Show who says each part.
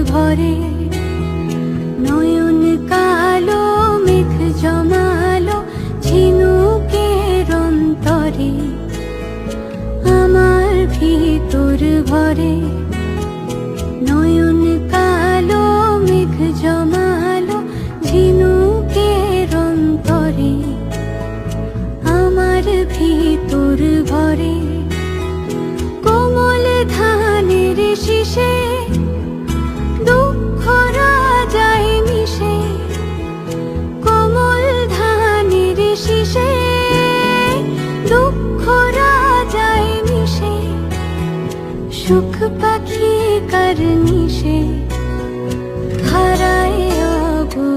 Speaker 1: ভরে, নয়ন কালো মেঘ জমালো ঝিনুকের অন্তরে, আমার ভিতর ভরে। নয়ন কালো মেঘ জমালো ঝিনুকের অন্তরে, আমার ভিতর ভরে। কোমল ধানের শীষে দুঃখ রাজায় মিশে, কোমল ধানের শীষে দুঃখ রাজায় মিশে, সুখ পাখি কার নিশে হারায় অগো